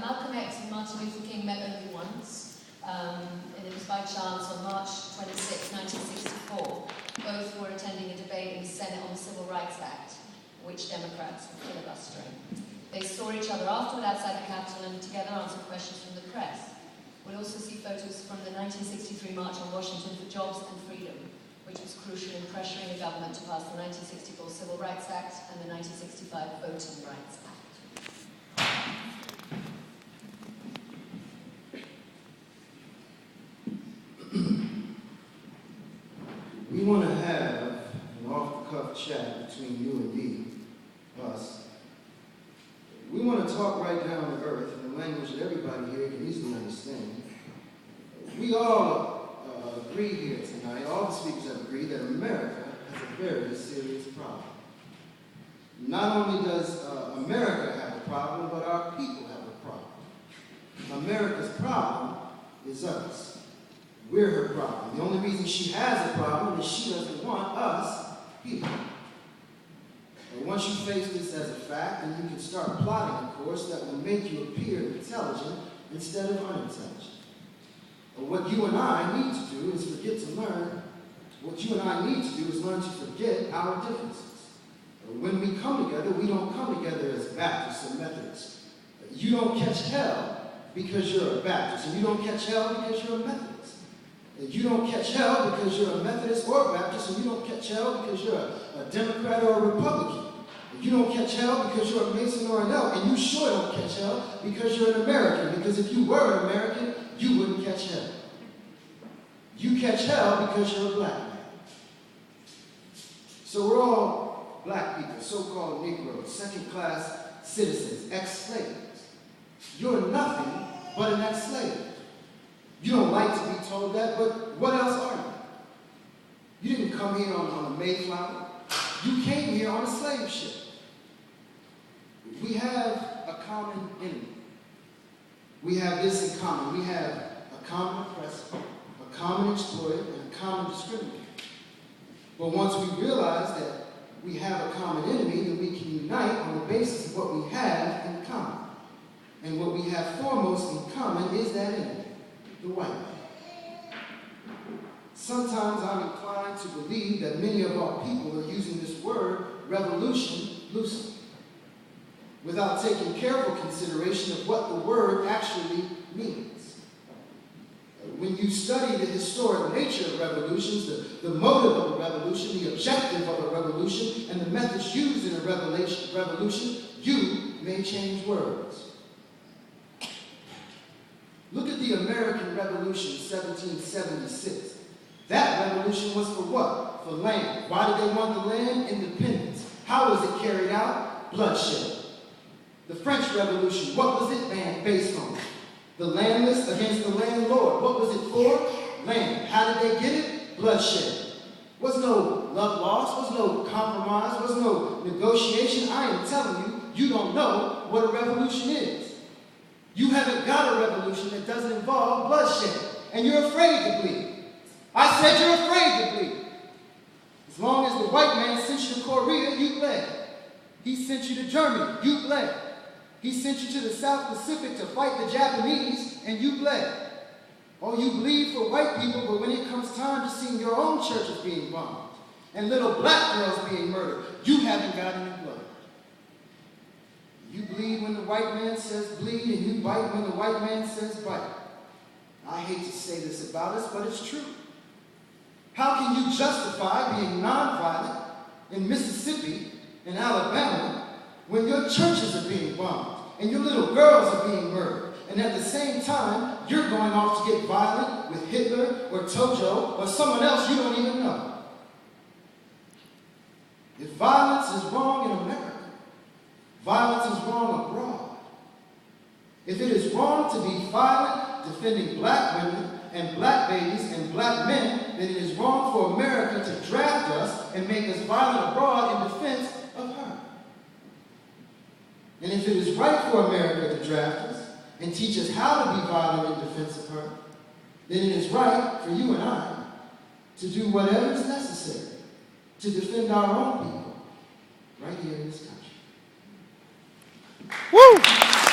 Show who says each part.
Speaker 1: Malcolm X and Martin Luther King met only once, and it was by chance on March 26, 1964. Both were attending a debate in the Senate on the Civil Rights Act, which Democrats were filibustering. They saw each other afterward outside the Capitol and together answered questions from the press. We'll also see photos from the 1963 March on Washington for Jobs and Freedom, which was crucial in pressuring the government to pass the 1964 Civil Rights Act and the 1965 Voting Rights Act.
Speaker 2: We want to have an off-the-cuff chat between you and me, us. We want to talk right down to earth in a language that everybody here can easily understand. We all agree here tonight, all the speakers have agreed that America has a very serious problem. Not only does America have a problem, but our people have a problem. America's problem is us. We're her problem. The only reason she has a problem is she doesn't want us people. And once you face this as a fact, then you can start plotting a course that will make you appear intelligent instead of unintelligent. But what you and I need to do is what you and I need to do is learn to forget our differences. When we come together, we don't come together as Baptists and Methodists. You don't catch hell because you're a Baptist, and you don't catch hell because you're a Methodist. You don't catch hell because you're a Methodist or a Baptist, and you don't catch hell because you're a Democrat or a Republican. You don't catch hell because you're a Mason or an Elk, and you sure don't catch hell because you're an American, because if you were an American, you wouldn't catch hell. You catch hell because you're a black man. So we're all black people, so-called Negroes, second-class citizens, ex-slaves. You're nothing but an ex-slave. You don't like to be told that, but what else are you? You didn't come here on a Mayflower. You came here on a slave ship. We have a common enemy. We have this in common. We have a common oppressor, a common exploiter, and a common discriminator. But once we realize that we have a common enemy, then we can unite on the basis of what we have in common. And what we have foremost in common is that enemy, the white man. Sometimes I'm inclined to believe that many of our people are using this word, revolution, loosely, without taking careful consideration of what the word actually means. When you study the historic nature of revolutions, the motive of a revolution, the objective of a revolution, and the methods used in a revolution, you may change words. Look at the American Revolution, 1776. That revolution was for what? For land. Why did they want the land? Independence. How was it carried out? Bloodshed. The French Revolution, what was it based on? The landless against the landlord. What was it for? Land. How did they get it? Bloodshed. Was no love lost, was no compromise, was no negotiation. I am telling you, you don't know what a revolution is. You haven't got a revolution that doesn't involve bloodshed, and you're afraid to bleed. I said you're afraid to bleed. As long as the white man sent you to Korea, you bled. He sent you to Germany, you bled. He sent you to the South Pacific to fight the Japanese, and you bled. Oh, you bleed for white people, but when it comes time to seeing your own churches being bombed and little black girls being murdered, you haven't got any blood. You bleed when the white man says bleed, and you bite when the white man says bite. I hate to say this about us, but it's true. How can you justify being nonviolent in Mississippi and Alabama when your churches are being bombed and your little girls are being murdered, and at the same time you're going off to get violent with Hitler or Tojo or someone else you don't even know? If violence is wrong in America, violence is wrong abroad. If it is wrong to be violent defending black women and black babies and black men, then it is wrong for America to draft us and make us violent abroad in defense of her. And if it is right for America to draft us and teach us how to be violent in defense of her, then it is right for you and I to do whatever is necessary to defend our own people right here in this country.
Speaker 3: Woo!